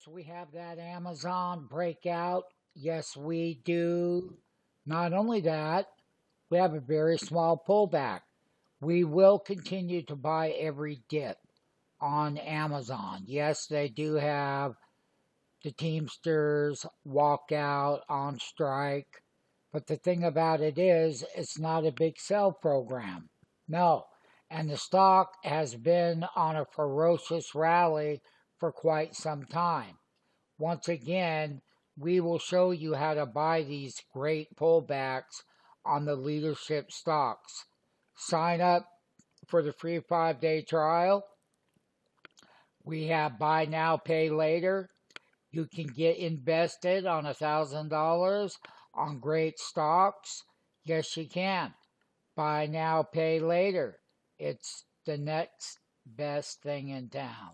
So we have that Amazon breakout. Yes, we do. Not only that, we have a very small pullback. We will continue to buy every dip on Amazon. Yes, they do have the Teamsters walk out on strike. But the thing about it is, it's not a big sell program. No. And the stock has been on a ferocious rally for quite some time. Once again, we will show you how to buy these great pullbacks on the leadership stocks. Sign up for the free 5-day trial. We have buy now, pay later. You can get invested on $1,000 on great stocks. Yes, you can. Buy now, pay later. It's the next best thing in town.